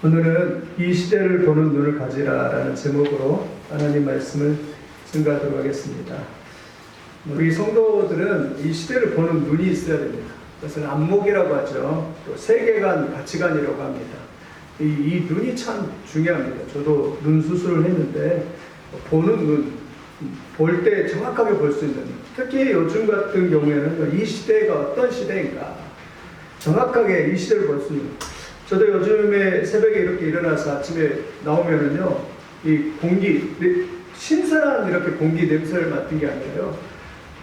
오늘은 이 시대를 보는 눈을 가지라라는 제목으로 하나님 말씀을 증거하도록 하겠습니다. 우리 성도들은 이 시대를 보는 눈이 있어야 됩니다. 그것은 안목이라고 하죠. 또 세계관, 가치관이라고 합니다. 이 눈이 참 중요합니다. 저도 눈 수술을 했는데 보는 눈, 볼 때 정확하게 볼 수 있는, 특히 요즘 같은 경우에는 이 시대가 어떤 시대인가 정확하게 이 시대를 볼 수 있는. 저도 요즘에 새벽에 이렇게 일어나서 아침에 나오면은요, 이 공기, 신선한 이렇게 공기 냄새를 맡은 게 아니라요,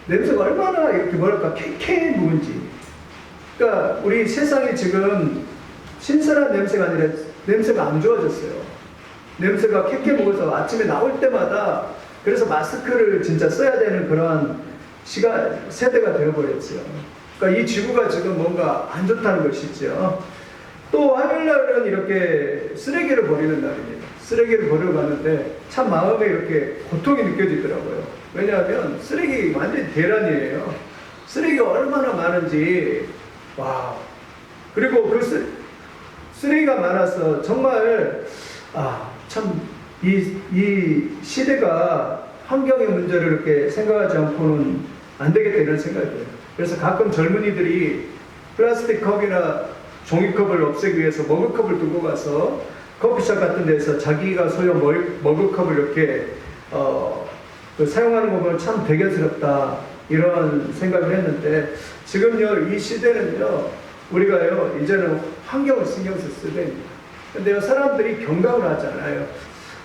냄새가 얼마나 이렇게 뭐랄까 쾌쾌무은지. 그러니까 우리 세상이 지금 신선한 냄새가 아니라 냄새가 안 좋아졌어요. 냄새가 쾌쾌무어서 아침에 나올 때마다, 그래서 마스크를 진짜 써야 되는 그러한 세대가 되어버렸죠. 그러니까 이 지구가 지금 뭔가 안 좋다는 것이죠. 또 화요일날은 이렇게 쓰레기를 버리는 날입니다. 쓰레기를 버리러 갔는데 참 마음에 이렇게 고통이 느껴지더라고요. 왜냐하면 쓰레기 완전히 대란이에요. 쓰레기가 얼마나 많은지. 와. 그리고 그 쓰레기가 많아서 정말 참 이 시대가 환경의 문제를 이렇게 생각하지 않고는 안 되겠다 이런 생각이 들어요. 그래서 가끔 젊은이들이 플라스틱 컵이나 종이컵을 없애기 위해서 머그컵을 두고 가서 커피숍 같은 데서 자기가 소유 머그컵을 이렇게 사용하는 거 보면 참 대견스럽다 이런 생각을 했는데, 지금요 이 시대는요 우리가요 이제는 환경을 신경 쓸 시대입니다. 근데요 사람들이 경각을 하지 않아요.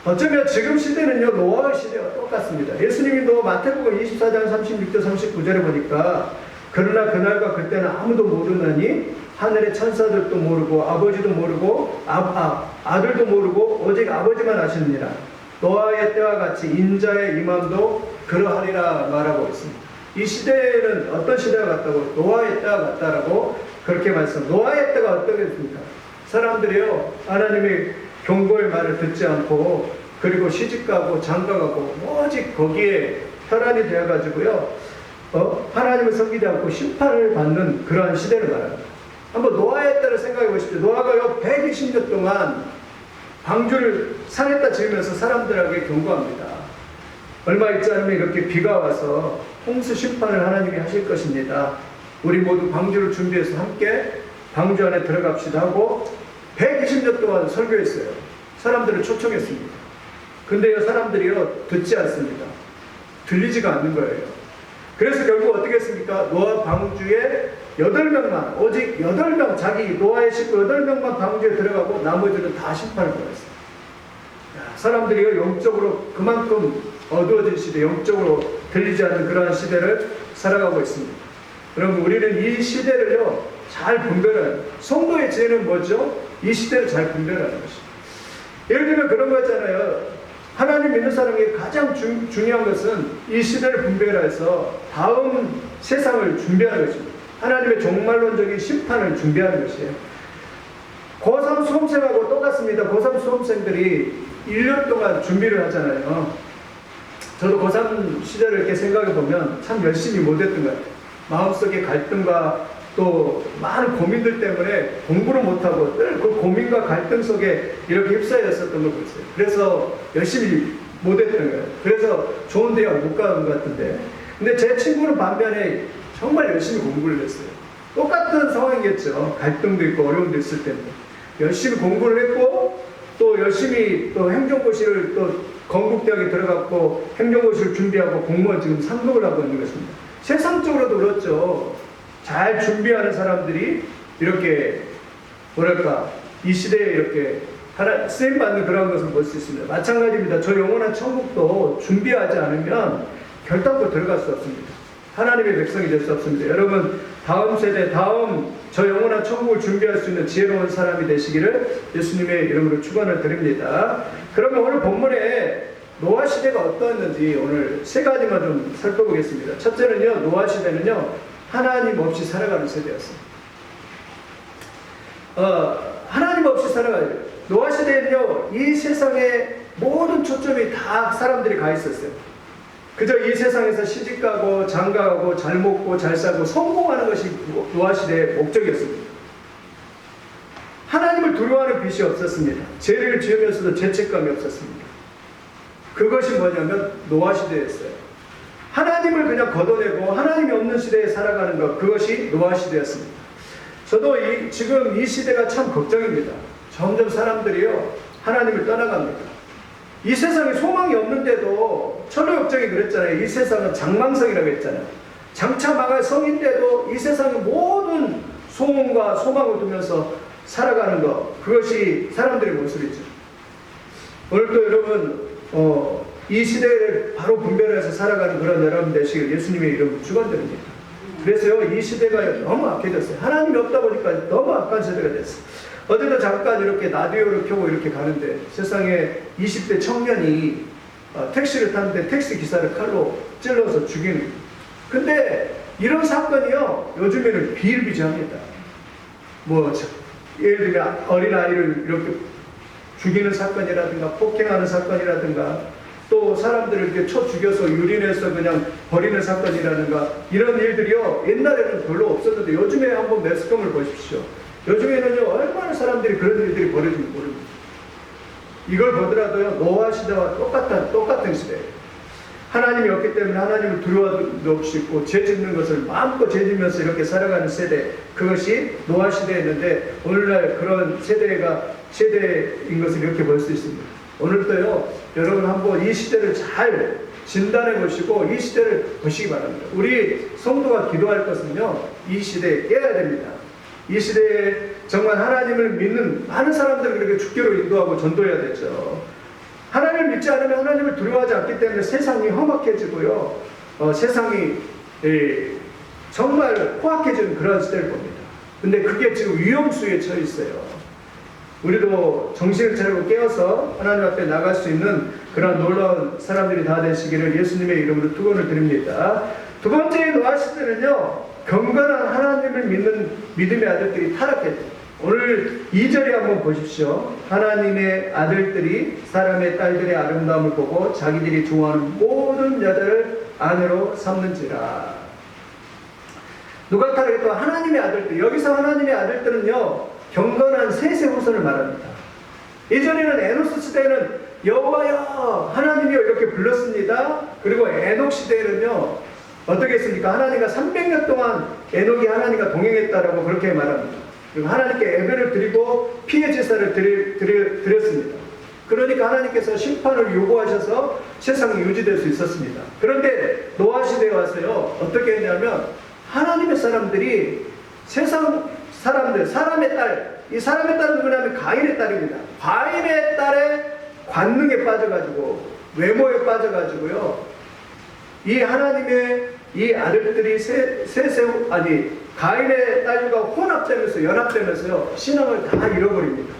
어쩌면 지금 시대는요 노아의 시대와 똑같습니다. 예수님이 마태복음 24장 36절 39절에 보니까, 그러나 그날과 그때는 아무도 모르나니 하늘의 천사들도 모르고 아버지도 모르고 아들도 모르고 오직 아버지만 아시느니라. 노아의 때와 같이 인자의 임함도 그러하리라 말하고 있습니다. 이 시대는 어떤 시대와 같다고? 노아의 때와 같다라고 그렇게 말씀. 노아의 때가 어떻겠습니까? 사람들이요 하나님의 경고의 말을 듣지 않고, 그리고 시집가고 장가가고 오직 거기에 혈안이 되어가지고요 하나님을 섬기지 않고 심판을 받는 그러한 시대를 말합니다. 한번 노아의 때를 생각해 보십시오. 노아가요 120년 동안 방주를 산에다 지으면서 사람들에게 경고합니다. 얼마 있지 않으면 이렇게 비가 와서 홍수 심판을 하나님이 하실 것입니다. 우리 모두 방주를 준비해서 함께 방주 안에 들어갑시다 하고 120년 동안 설교했어요. 사람들을 초청했습니다. 근데요 사람들이요 듣지 않습니다. 들리지가 않는 거예요. 그래서 결국 어떻게 했습니까? 노아 방주에 8명만, 오직 8명, 자기 노아의 식구 8명만 방주에 들어가고 나머지는 다 심판을 받았어요. 사람들이요 영적으로 그만큼 어두워진 시대, 영적으로 들리지 않는 그러한 시대를 살아가고 있습니다. 여러분, 우리는 이 시대를요 잘 분별하는, 성도의 지혜는 뭐죠? 이 시대를 잘 분별하는 것입니다. 예를 들면 그런 거 있잖아요. 하나님 믿는 사람에게 가장 중요한 것은 이 시대를 분별해서 다음 세상을 준비하는 것입니다. 하나님의 종말론적인 심판을 준비하는 것이에요. 고3 수험생하고 똑같습니다. 고3 수험생들이 1년 동안 준비를 하잖아요. 저도 고3 시절을 이렇게 생각해 보면 참 열심히 못했던 것 같아요. 마음속에 갈등과 또 많은 고민들 때문에 공부를 못하고 늘 그 고민과 갈등 속에 이렇게 휩싸였었던 걸 봤어요. 그래서 열심히 못했던 거예요. 그래서 좋은 대학 못 가는 것 같은데, 근데 제 친구는 반면에 정말 열심히 공부를 했어요. 똑같은 상황이겠죠. 갈등도 있고 어려움도 있을 텐데 열심히 공부를 했고, 또 열심히 또 행정고시를 또 건국대학에 들어갔고 행정고시를 준비하고 공무원 지금 상급을 하고 있는 것입니다. 세상적으로도 그렇죠. 잘 준비하는 사람들이 이렇게 뭐랄까 이 시대에 이렇게 쓰임받는 그런 것을 볼 수 있습니다. 마찬가지입니다. 저 영원한 천국도 준비하지 않으면 결단코 들어갈 수 없습니다. 하나님의 백성이 될 수 없습니다. 여러분, 다음 세대, 다음 저 영원한 천국을 준비할 수 있는 지혜로운 사람이 되시기를 예수님의 이름으로 축원을 드립니다. 그러면 오늘 본문에 노아 시대가 어떠했는지 오늘 세 가지만 좀 살펴보겠습니다. 첫째는요, 노아 시대는요 하나님 없이 살아가는 세대였습니다. 하나님 없이 살아가요. 노아 시대는요 이 세상의 모든 초점이 다 사람들이 가 있었어요. 그저 이 세상에서 시집가고 장가가고 잘 먹고 잘 살고 성공하는 것이 노아 시대의 목적이었습니다. 하나님을 두려워하는 빛이 없었습니다. 죄를 지으면서도 죄책감이 없었습니다. 그것이 뭐냐면 노아 시대였어요. 하나님을 그냥 걷어내고 하나님이 없는 시대에 살아가는 것, 그것이 노아 시대였습니다. 저도 지금 이 시대가 참 걱정입니다. 점점 사람들이요 하나님을 떠나갑니다. 이 세상에 소망이 없는데도 천호역정이 그랬잖아요. 이 세상은 장망성이라고 했잖아요. 장차 망할 성인데도 이 세상의 모든 소원과 소망을 두면서 살아가는 것, 그것이 사람들의 모습이죠. 오늘도 여러분 이 시대를 바로 분별해서 살아가는 그런 여러분 되시길 예수님의 이름으로 축원드립니다. 그래서요 이 시대가 너무 악해졌어요. 하나님이 없다 보니까 너무 악한 세대가 됐어요. 어제도 잠깐 이렇게 라디오를 켜고 이렇게 가는데 세상에 20대 청년이 택시를 탔는데 택시 기사를 칼로 찔러서 죽이는. 근데 이런 사건이요 요즘에는 비일비재합니다. 뭐 예를 들면 어린아이를 이렇게 죽이는 사건이라든가 폭행하는 사건이라든가 또 사람들을 이렇게 쳐 죽여서 유린해서 그냥 버리는 사건이라든가 이런 일들이요 옛날에는 별로 없었는데 요즘에 한번 매스컴을 보십시오. 요즘에는요 얼마나 사람들이 그런 일들이 벌어지는지 모릅니다. 이걸 보더라도요 노아 시대와 똑같은 시대예요. 하나님이 없기 때문에 하나님을 두려워도 없이 있고 죄 짓는 것을 마음껏 죄 지면서 이렇게 살아가는 세대, 그것이 노아 시대였는데 오늘날 그런 세대인 것을 이렇게 볼 수 있습니다. 오늘도요 여러분 한번 이 시대를 잘 진단해 보시고 이 시대를 보시기 바랍니다. 우리 성도가 기도할 것은요 이 시대에 깨야 됩니다. 이 시대에 정말 하나님을 믿는 많은 사람들을 그렇게 죽기로 인도하고 전도해야 되죠. 하나님을 믿지 않으면 하나님을 두려워하지 않기 때문에 세상이 험악해지고요 세상이 정말 포악해지는 그런 시대를 봅니다. 근데 그게 지금 위험수에 처해 있어요. 우리도 정신을 차리고 깨어서 하나님 앞에 나갈 수 있는 그런 놀라운 사람들이 다 되시기를 예수님의 이름으로 축원을 드립니다. 두 번째 노아 시대는요 경건한 하나님을 믿는 믿음의 아들들이 타락했죠. 오늘 2절에 한번 보십시오. 하나님의 아들들이 사람의 딸들의 아름다움을 보고 자기들이 좋아하는 모든 여자를 아내로 삼는지라. 누가 타락했던 하나님의 아들들. 여기서 하나님의 아들들은요 경건한 셋의 후손을 말합니다. 예전에는 에노스 시대에는 여호와여 하나님이여 이렇게 불렀습니다. 그리고 에녹 시대에는요 어떻게 했습니까? 하나님과 300년 동안 에녹이 하나님과 동행했다라고 그렇게 말합니다. 그리고 하나님께 예배를 드리고 피해 제사를 드렸습니다. 그러니까 하나님께서 심판을 요구하셔서 세상이 유지될 수 있었습니다. 그런데 노아 시대에 와서요 어떻게 했냐면 하나님의 사람들이 세상 사람들, 사람의 딸, 이 사람의 딸은 누구냐면 가인의 딸입니다. 가인의 딸의 관능에 빠져가지고 외모에 빠져가지고요 이 하나님의 이 아들들이 가인의 딸과 혼합되면서 연합되면서요 신앙을 다 잃어버립니다.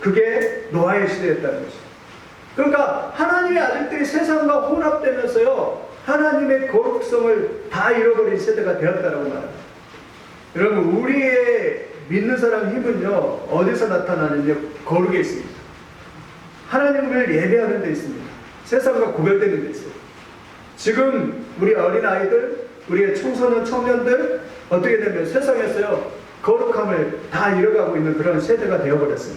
그게 노아의 시대였다는 것이죠. 그러니까 하나님의 아들들이 세상과 혼합되면서요 하나님의 거룩성을 다 잃어버린 세대가 되었다라고 말합니다. 여러분 우리의 믿는 사람 힘은요 어디서 나타나느냐? 거룩에 있습니다. 하나님을 예배하는 데 있습니다. 세상과 구별되는 데 있어요. 지금 우리 어린아이들, 우리의 청소년 청년들 어떻게 되면 세상에서요 거룩함을 다 잃어가고 있는 그런 세대가 되어버렸어요.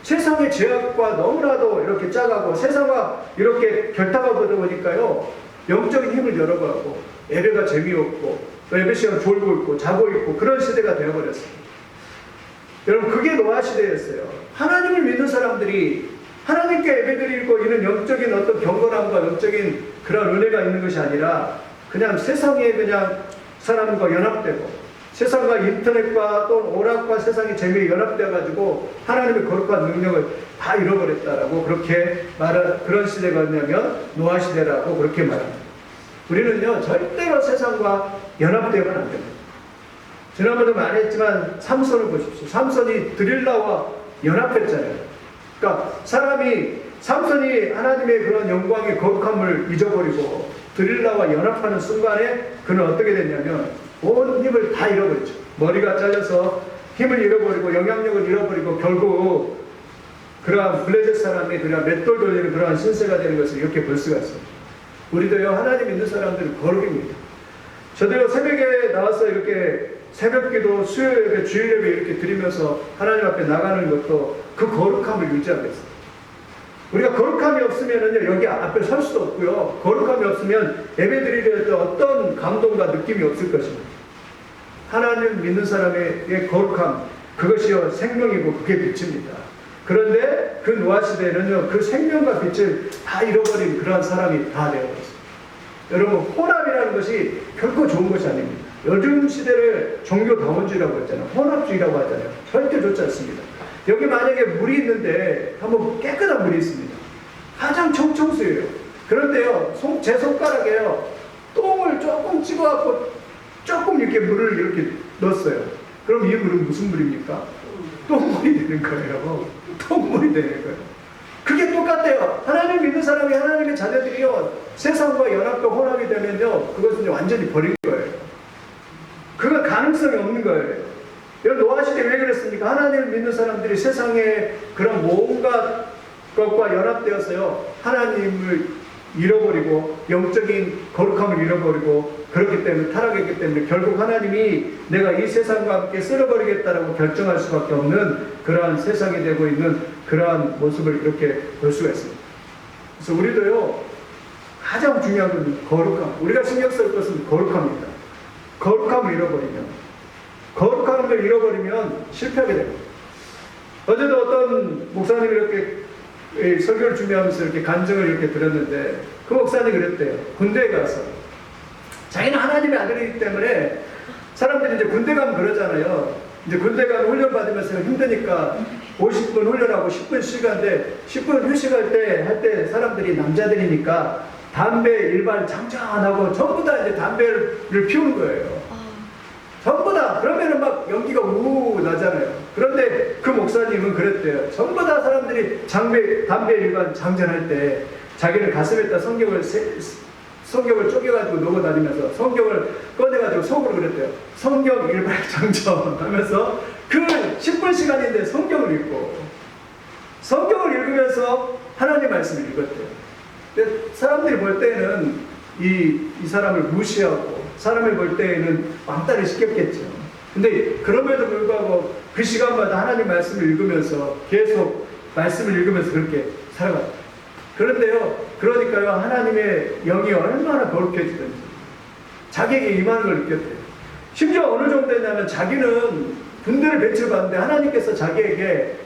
세상의 죄악과 너무나도 이렇게 짜가고 세상과 이렇게 결탁하고 보다 보니까요 영적인 힘을 잃어버리고 예배가 재미없고 예배 시간 졸고 있고 자고 있고 그런 시대가 되어버렸어요. 여러분 그게 노아 시대였어요. 하나님을 믿는 사람들이 하나님께 예배드리고 이런 영적인 어떤 경건함과 영적인 그런 은혜가 있는 것이 아니라 그냥 세상에 그냥 사람과 연합되고 세상과 인터넷과 또 오락과 세상의 재미에 연합되어가지고 하나님의 거룩한 능력을 다 잃어버렸다라고 그렇게 말한 그런 시대가 뭐냐면 노아 시대라고 그렇게 말합니다. 우리는요 절대로 세상과 연합되면 안 됩니다. 지난번에도 말했지만 삼손을 보십시오. 삼손이 드릴라와 연합했잖아요. 그러니까 삼손이 하나님의 그런 영광의 거룩함을 잊어버리고 드릴라와 연합하는 순간에 그는 어떻게 됐냐면 온 힘을 다 잃어버렸죠. 머리가 잘려서 힘을 잃어버리고 영향력을 잃어버리고 결국 그러한 블레셋 사람이 그냥 맷돌 돌리는 그러한 신세가 되는 것을 이렇게 볼 수가 있습니다. 우리도요 하나님 믿는 사람들은 거룩입니다. 저도요 새벽에 나와서 이렇게 새벽기도, 수요예배, 주일예배 이렇게 드리면서 하나님 앞에 나가는 것도 그 거룩함을 유지하고 있어요. 우리가 거룩함이 없으면은요, 여기 앞에 설 수도 없고요. 거룩함이 없으면 예배 드리려 때 어떤 감동과 느낌이 없을 것입니다. 하나님 믿는 사람의 거룩함, 그것이요 생명이고 그게 빛입니다. 그런데 그 노아 시대에는요, 그 생명과 빛을 다 잃어버린 그러한 사람이 다 되어버렸습니다. 여러분, 혼합이라는 것이 결코 좋은 것이 아닙니다. 요즘 시대를 종교다원주의라고 했잖아요. 혼합주의라고 하잖아요. 절대 좋지 않습니다. 여기 만약에 물이 있는데 한번 깨끗한 물이 있습니다. 가장 청청수예요. 그런데요, 제 손가락에요, 똥을 조금 찍어갖고 조금 이렇게 물을 이렇게 넣었어요. 그럼 이 물은 무슨 물입니까? 똥물이 되는 거예요. 똥물이 되는 거예요. 그게 똑같아요. 하나님 믿는 사람이, 하나님의 자녀들이요, 세상과 연합과 혼합이 되면요, 그것은 완전히 버린 거예요. 그건 가능성이 없는 거예요. 여러분, 노아 시대 왜 그랬습니까? 하나님을 믿는 사람들이 세상에 그런 온갖 것과 연합되어서요, 하나님을 잃어버리고 영적인 거룩함을 잃어버리고, 그렇기 때문에 타락했기 때문에 결국 하나님이 내가 이 세상과 함께 쓸어버리겠다라고 결정할 수밖에 없는 그러한 세상이 되고 있는 그러한 모습을 이렇게 볼 수가 있습니다. 그래서 우리도요, 가장 중요한 건 거룩함. 우리가 신경 쓸 것은 거룩함입니다. 거룩함을 잃어버리면 실패하게 됩니다. 어제도 어떤 목사님이 이렇게 설교를 준비하면서 이렇게 간증을 이렇게 들었는데, 그 목사님이 그랬대요. 군대에 가서 자기는 하나님의 아들이기 때문에, 사람들이 이제 군대 가면 그러잖아요. 이제 군대 가면 훈련 받으면서 힘드니까 50분 훈련하고 10분 쉬는데, 10분 휴식할 때 사람들이 남자들이니까 담배 일반 장전하고 전부 다 이제 담배를 피우는 거예요. 전부 다. 그러면은 막 연기가 우우 나잖아요. 그런데 그 목사님은 그랬대요. 전부 다 사람들이 담배 일반 장전할 때 자기는 가슴에다 성경을 쪼개가지고 놓고 다니면서 성경을 꺼내가지고 속으로 그랬대요. 성경 일반 장전 하면서 그 10분 시간인데 성경을 읽고, 성경을 읽으면서 하나님 말씀을 읽었대요. 근데 사람들이 볼 때는 이 사람을 무시하고, 사람을 볼 때에는 왕따를 시켰겠죠. 근데 그럼에도 불구하고 그 시간마다 하나님 말씀을 읽으면서 계속 말씀을 읽으면서 그렇게 살아갔다. 그런데요, 그러니까요, 하나님의 영이 얼마나 거룩해지든지 자기에게 임하는 걸 느꼈대요. 심지어 어느 정도 했냐면, 자기는 군대를 배치받는데 하나님께서 자기에게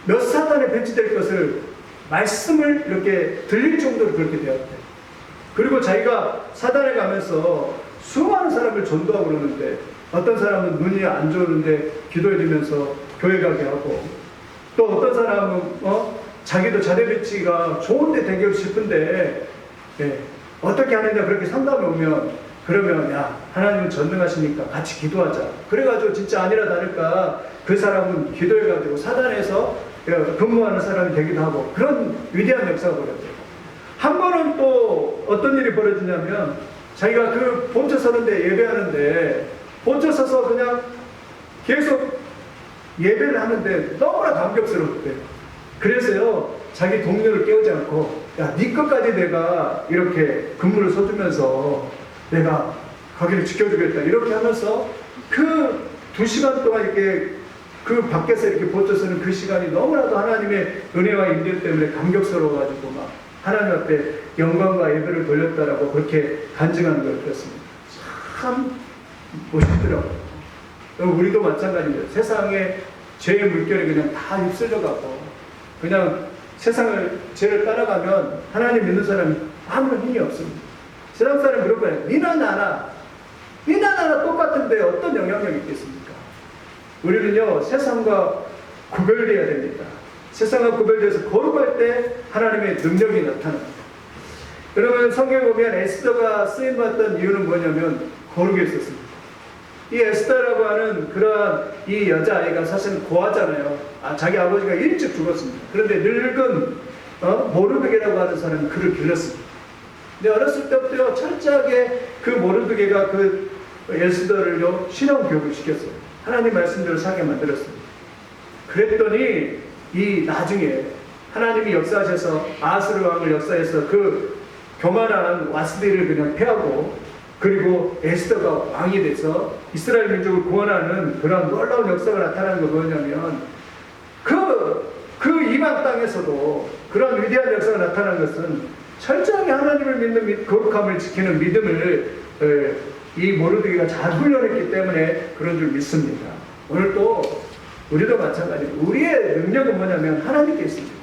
몇 사단에 배치될 것을 말씀을 이렇게 들릴 정도로 그렇게 되었대요. 그리고 자기가 사단에 가면서 수많은 사람을 전도하고 그러는데, 어떤 사람은 눈이 안 좋은데 기도해주면서 교회 가게 하고, 또 어떤 사람은 자기도 자대 배치가 좋은데 되고 싶은데 어떻게 하느냐 그렇게 상담이 오면, 그러면 야, 하나님은 전능하시니까 같이 기도하자. 그래가지고 진짜 아니라 다를까 그 사람은 기도해가지고 사단에서 근무하는 사람이 되기도 하고, 그런 위대한 역사가 벌어져요. 한 번은 또 어떤 일이 벌어지냐면, 자기가 그 본처 서는데 예배하는데, 본처 서서 그냥 계속 예배를 하는데 너무나 감격스럽대요. 그래서요, 자기 동료를 깨우지 않고, 야, 네 것까지 내가 이렇게 근무를 서주면서 내가 거기를 지켜주겠다, 이렇게 하면서 그 2시간 동안 이렇게 그 밖에서 이렇게 본처 서는 그 시간이 너무나도 하나님의 은혜와 인대 때문에 감격스러워가지고 막 하나님 앞에 영광과 예배를 돌렸다라고 그렇게 간증하는 걸 들었습니다. 참 멋있더라고요. 우리도 마찬가지입니다. 세상에 죄의 물결에 그냥 다 휩쓸려가고, 그냥 세상을, 죄를 따라가면 하나님 믿는 사람이 아무런 힘이 없습니다. 세상 사람이 그런 거예요. 니나 나나 똑같은데 어떤 영향력이 있겠습니까? 우리는요, 세상과 구별되어야 됩니다. 세상과 구별돼서 거룩할 때 하나님의 능력이 나타납니다. 여러분, 성경에 보면 에스더가 쓰임받던 이유는 뭐냐면 거룩에 있었습니다. 이 에스더라고 하는 그러한 이 여자아이가 사실은 고아잖아요. 자기 아버지가 일찍 죽었습니다. 그런데 늙은 모르드게라고 하는 사람이 그를 길렀습니다. 근데 어렸을 때부터 철저하게 그 모르드게가 그 에스더를요, 신앙 교육을 시켰어요. 하나님 말씀대로 살게 만들었습니다. 그랬더니 이 나중에 하나님이 역사하셔서 아하스르 왕을 역사해서 그 교만한 와스디를 그냥 패하고 그리고 에스더가 왕이 돼서 이스라엘 민족을 구원하는 그런 놀라운 역사가 나타나는 거 뭐냐면 그 이방 땅에서도 그런 위대한 역사가 나타난 것은 철저하게 하나님을 믿는 거룩함을 지키는 믿음을 이 모르드게가 잘 훈련했기 때문에 그런 줄 믿습니다. 오늘 또 우리도 마찬가지로 우리의 능력은 뭐냐면 하나님께 있습니다.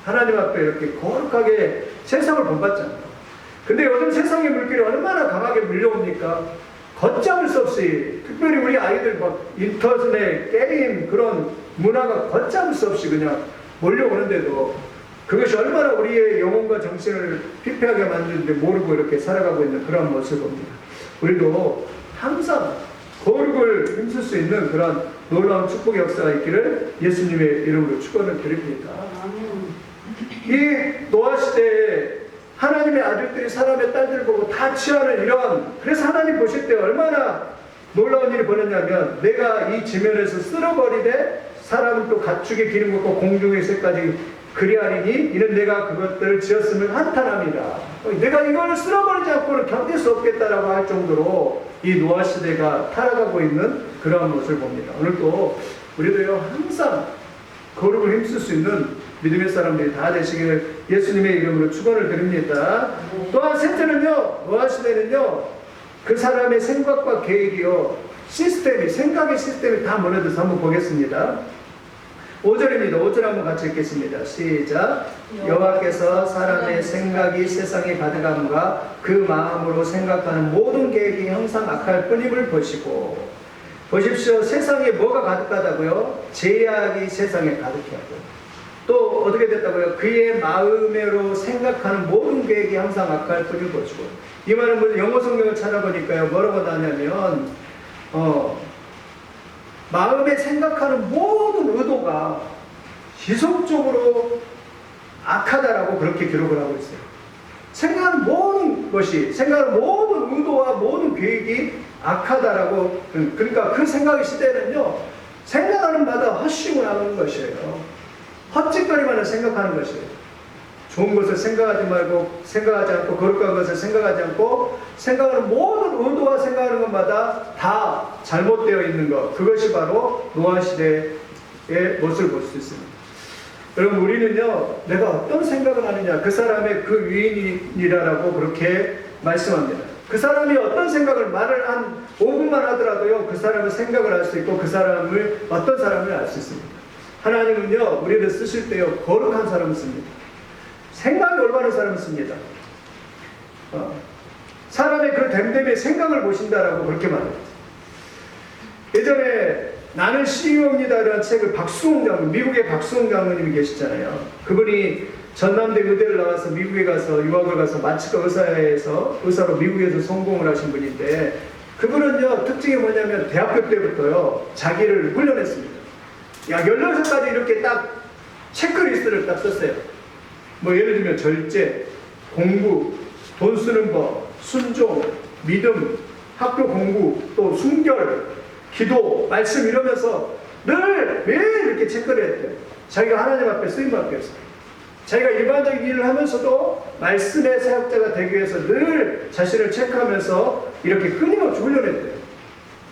하나님 앞에 이렇게 거룩하게 세상을 본받잖아요. 근데 요즘 세상의 물길이 얼마나 강하게 밀려옵니까? 걷잡을 수 없이, 특별히 우리 아이들 막 인터넷, 게임 그런 문화가 걷잡을 수 없이 그냥 몰려오는데도 그것이 얼마나 우리의 영혼과 정신을 피폐하게 만드는지 모르고 이렇게 살아가고 있는 그런 모습을 봅니다. 우리도 항상 거룩을 힘쓸 수 있는 그런 놀라운 축복의 역사가 있기를 예수님의 이름으로 축원을 드립니다. 이 노아 시대에 하나님의 아들들이 사람의 딸들을 보고 다 취하는 이런, 그래서 하나님 보실 때 얼마나 놀라운 일이 벌어졌냐면, 내가 이 지면에서 쓸어버리되 사람을 또 가축의 기름 걷고 공중의 새까지 그리하리니 이는 내가 그것들을 지었음을 한탄합니다. 내가 이걸 쓸어버리지 않고는 견딜 수 없겠다라고 할 정도로 이 노아 시대가 타락하고 있는 그러한 모습을 봅니다. 오늘도 우리도요 항상 거룩을 힘쓸 수 있는 믿음의 사람들이 다 되시기를 예수님의 이름으로 축원을 드립니다. 또한 셋째는요, 노아 시대는요 그 사람의 생각과 계획이요 생각의 시스템이 다 무너져서 한번 보겠습니다. 5절입니다. 5절 한번 같이 읽겠습니다. 시작. 여호와께서 사람의 생각이 세상에 가득함과 그 마음으로 생각하는 모든 계획이 항상 악할 뿐임을 보시고, 보십시오. 세상에 뭐가 가득하다고요? 죄악이 세상에 가득하고, 또 어떻게 됐다고요? 그의 마음으로 생각하는 모든 계획이 항상 악할 뿐임을 보시고. 이 말은 영어 성경을 찾아보니까요 뭐라고 나냐면 마음에 생각하는 모든 의도가 지속적으로 악하다라고 그렇게 기록을 하고 있어요. 생각하는 모든 것이, 생각하는 모든 의도와 모든 계획이 악하다라고, 그러니까 그 생각의 시대는요 생각하는 마다 헛심을 하는 것이에요. 헛짓거리만을 생각하는 것이에요. 좋은 것을 생각하지 않고 거룩한 것을 생각하지 않고 생각하는 모든 의도와 생각하는 것마다 다 잘못되어 있는 것, 그것이 바로 노아 시대의 모습을 볼 수 있습니다. 여러분, 우리는요 내가 어떤 생각을 하느냐, 그 사람의 그 위인이라고 그렇게 말씀합니다. 그 사람이 어떤 생각을 말을 한 5분만 하더라도요 그 사람의 생각을 알 수 있고 그 사람을 어떤 사람을 알 수 있습니다. 하나님은요 우리를 쓰실 때요 거룩한 사람을 씁니다. 생각이 올바른 사람을 씁니다. 사람의 그 됨됨의 생각을 보신다라고 그렇게 말합니다. 예전에 나는 CEO입니다라는 책을 박수홍 장군, 미국의 박수홍 장군님이 계시잖아요. 그분이 전남대 의대를 나와서 미국에 가서 유학을 가서 마취과 의사로 미국에서 성공을 하신 분인데, 그분은요 특징이 뭐냐면 대학교 때부터요 자기를 훈련했습니다. 약 16가지 이렇게 딱 체크리스트를 딱 썼어요. 뭐 예를 들면 절제, 공부, 돈 쓰는 법, 순종, 믿음, 학교 공부, 또 순결, 기도, 말씀 이러면서 매일 이렇게 체크를 했대요. 자기가 하나님 앞에 쓰임받기 위해서. 자기가 일반적인 일을 하면서도 말씀의 사역자가 되기 위해서 늘 자신을 체크하면서 이렇게 끊임없이 훈련했대요.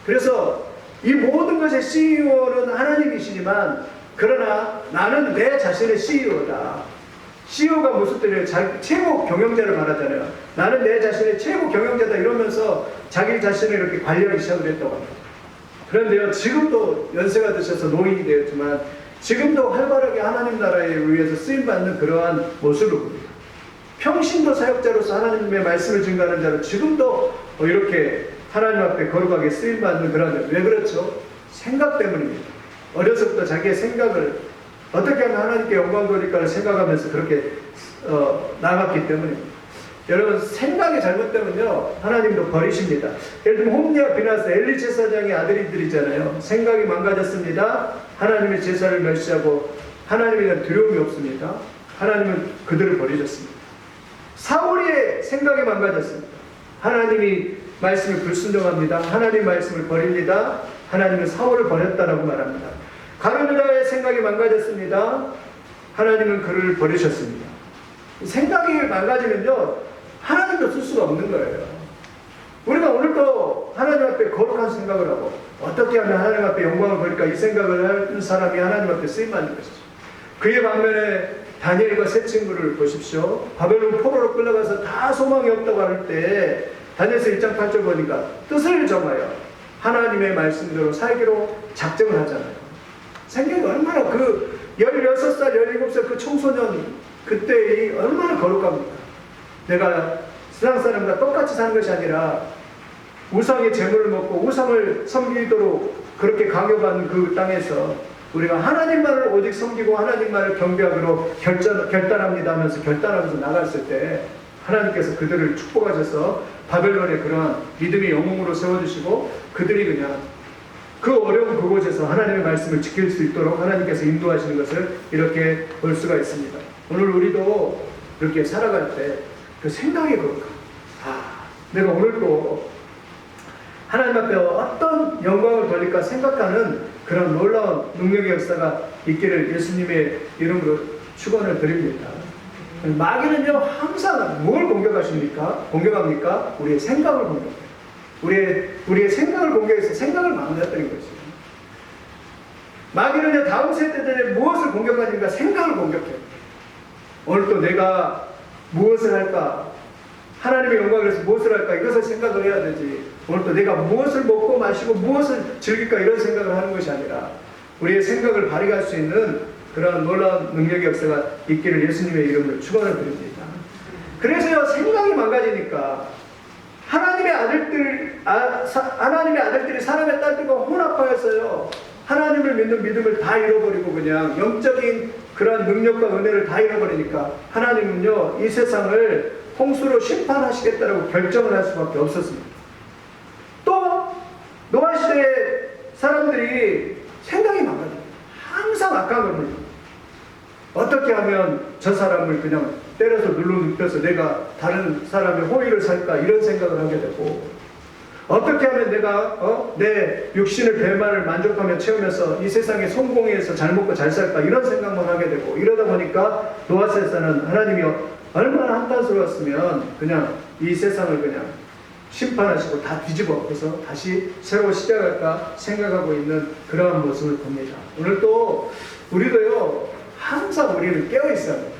그래서 이 모든 것의 CEO는 하나님이시지만, 그러나 나는 내 자신의 CEO다. CEO가 무슨 뜻이에요? 최고 경영자를 말하잖아요. 나는 내 자신의 최고 경영자다 이러면서 자기 자신을 이렇게 관리하기 시작을 했다고 합니다. 그런데요 지금도 연세가 드셔서 노인이 되었지만 지금도 활발하게 하나님 나라에 의해서 쓰임받는 그러한 모습을 봅니다. 평신도 사역자로서 하나님의 말씀을 증거하는 자로 지금도 이렇게 하나님 앞에 거룩하게 쓰임받는 그런, 왜 그렇죠? 생각 때문입니다. 어려서부터 자기의 생각을 어떻게 하면 하나님께 영광 돌릴까를 생각하면서 그렇게 나아갔기 때문입니다. 여러분, 생각이 잘못되면요 하나님도 버리십니다. 예를 들면 홈리와 비나스, 엘리 제사장의 아들이들이잖아요. 생각이 망가졌습니다. 하나님의 제사를 멸시하고 하나님에 대한 두려움이 없습니다. 하나님은 그들을 버리셨습니다. 사울의 생각이 망가졌습니다. 하나님이 말씀을 불순종합니다. 하나님 말씀을 버립니다. 하나님은 사울을 버렸다라고 말합니다. 가룟유다의 생각이 망가졌습니다. 하나님은 그를 버리셨습니다. 생각이 망가지면요 하나님도 쓸 수가 없는 거예요. 우리가 오늘도 하나님 앞에 거룩한 생각을 하고 어떻게 하면 하나님 앞에 영광을 벌릴까 이 생각을 하는 사람이 하나님 앞에 쓰임받는 것이죠. 그의 반면에 다니엘과 세 친구를 보십시오. 바벨론 포로로 끌려가서 다 소망이 없다고 할 때 다니엘서 1장 8절 보니까 뜻을 정하여 하나님의 말씀대로 살기로 작정을 하잖아요. 생각이 얼마나 그 16살, 17살 그 청소년 그때이 얼마나 거룩합니까? 내가 세상 사람과 똑같이 사는 것이 아니라 우상의 재물을 먹고 우상을 섬기도록 그렇게 강요받는 그 땅에서 우리가 하나님만을 오직 섬기고 하나님만을 경배하기로 결단합니다 하면서 결단하면서 나갔을 때 하나님께서 그들을 축복하셔서 바벨론의 그러한 믿음의 영웅으로 세워주시고 그들이 그냥 그 어려운 그곳에서 하나님의 말씀을 지킬 수 있도록 하나님께서 인도하시는 것을 이렇게 볼 수가 있습니다. 오늘 우리도 이렇게 살아갈 때 그 생각이 그럴까? 내가 오늘도 하나님 앞에 어떤 영광을 돌릴까 생각하는 그런 놀라운 능력의 역사가 있기를 예수님의 이름으로 축원을 드립니다. 마귀는요 항상 뭘 공격합니까? 우리의 생각을 공격해요. 우리의 생각을 공격해서 생각을 망가뜨린 것이에요. 마귀는요 다음 세대들의 무엇을 공격하니까 생각을 공격해요. 오늘 또 내가 무엇을 할까? 하나님의 영광을 위해서 무엇을 할까? 이것을 생각을 해야 되지. 오늘 또 내가 무엇을 먹고 마시고 무엇을 즐길까? 이런 생각을 하는 것이 아니라 우리의 생각을 발휘할 수 있는 그런 놀라운 능력의 역사가 있기를 예수님의 이름으로 축원을 드립니다. 그래서요 생각이 망가지니까 하나님의 아들들이 사람의 딸들과 혼합하여서요 하나님을 믿는 믿음을 다 잃어버리고 그냥 영적인 그런 능력과 은혜를 다 잃어버리니까 하나님은요 이 세상을 홍수로 심판하시겠다라고 결정을 할 수밖에 없었습니다. 또 노아 시대의 사람들이 생각이 망가져요. 항상 악한 겁니다. 어떻게 하면 저 사람을 그냥 때려서 눌러눕혀서 내가 다른 사람의 호의를 살까 이런 생각을 하게 되고 어떻게 하면 내가 내 육신의 배만을 만족하며 채우면서 이 세상에 성공해서 잘 먹고 잘 살까 이런 생각만 하게 되고 이러다 보니까 노아세에서는 하나님이 얼마나 한탄스러웠으면 그냥 이 세상을 그냥 심판하시고 다 뒤집어 엎어서 다시 새로 시작할까 생각하고 있는 그러한 모습을 봅니다. 오늘 또 우리도요 항상 우리는 깨어 있어야 합니다.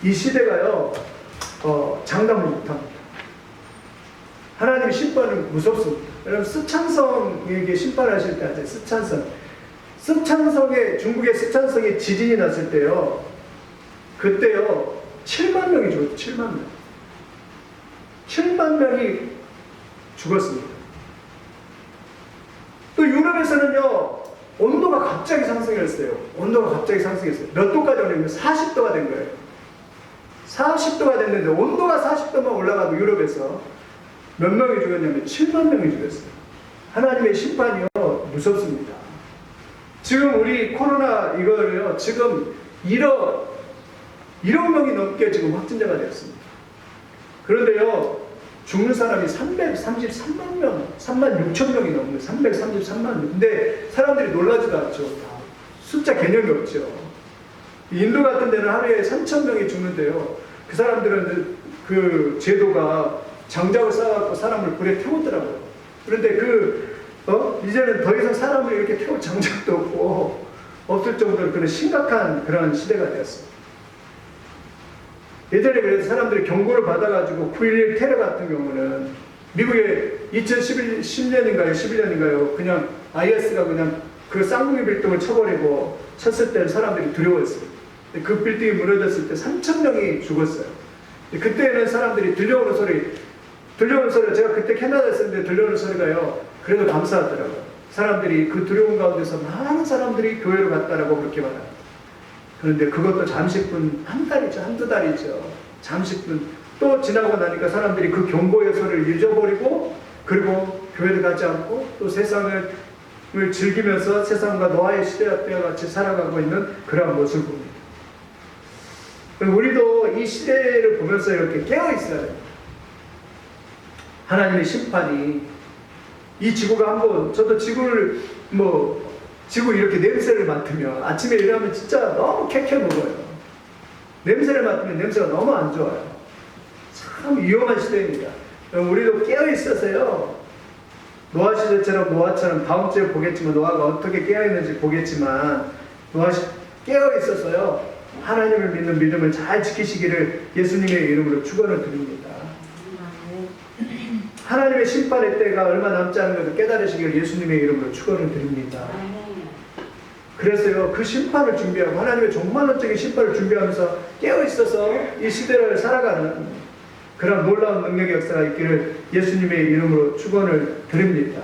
이 시대가요 장담을 못합니다. 하나님의 심판은 무섭습니다. 여러분 스촨성에게 심판하실 때 하죠. 스촨성에 중국의 스촨성에 지진이 났을 때요. 그때요 7만 명이 죽었어요. 7만 명. 7만 명이 죽었습니다. 또 유럽에서는요 온도가 갑자기 상승했어요. 온도가 갑자기 상승했어요. 몇 도까지 오냐면 40도가 된 거예요. 40도가 됐는데 온도가 40도만 올라가도 유럽에서 몇 명이 죽었냐면 7만 명이 죽었어요. 하나님의 심판이요 무섭습니다. 지금 우리 코로나 이거를요 지금 1억 명이 넘게 지금 확진자가 되었습니다. 그런데요 죽는 사람이 333만 명, 3만 6천 명이 넘는 333만 명. 근데 사람들이 놀라지도 않죠. 숫자 개념이 없죠. 인도 같은 데는 하루에 3천 명이 죽는데요. 그 사람들은 그 제도가 장작을 쌓아갖고 사람을 불에 태우더라고요. 그런데 이제는 더 이상 사람을 이렇게 태울 장작도 없을 정도로 그런 심각한 그런 시대가 되었습니다. 예전에 그래서 사람들이 경고를 받아가지고 9.11 테러 같은 경우는 미국에 2010년인가요? 11년인가요? 그냥 IS가 그냥 그 쌍둥이 빌딩을 쳐버리고 쳤을 때는 사람들이 두려웠어요. 그 빌딩이 무너졌을 때 3,000명이 죽었어요. 그때는 사람들이 들려오는 소리 제가 그때 캐나다에 있었는데 들려오는 소리가요. 그래도 감사하더라고요. 사람들이 그 두려운 가운데서 많은 사람들이 교회로 갔다라고 그렇게 말합니다. 그런데 그것도 잠시뿐 한두 달이죠. 잠시뿐 또 지나고 나니까 사람들이 그 경고의 소리를 잊어버리고 그리고 교회를 가지 않고 또 세상을 즐기면서 세상과 노아의 시대와 같이 살아가고 있는 그러한 모습을 봅니다. 우리도 이 시대를 보면서 이렇게 깨어 있어야 됩니다. 하나님의 심판이 이 지구가 한번 저도 지구 이렇게 냄새를 맡으면 아침에 일어나면 진짜 너무 캐캐 먹어요. 냄새를 맡으면 냄새가 너무 안 좋아요. 참 위험한 시대입니다. 그럼 우리도 깨어 있어서요. 노아 시대처럼 노아처럼 다음 주에 보겠지만 노아가 어떻게 깨어 있는지 보겠지만 노아 깨어 있어서요. 하나님을 믿는 믿음을 잘 지키시기를 예수님의 이름으로 축원을 드립니다. 하나님의 심판의 때가 얼마 남지 않은 것을 깨달으시기를 예수님의 이름으로 축원을 드립니다. 그래서요, 그 심판을 준비하고 하나님의 종말론적인 심판을 준비하면서 깨어 있어서 이 시대를 살아가는 그런 놀라운 능력의 역사가 있기를 예수님의 이름으로 축원을 드립니다.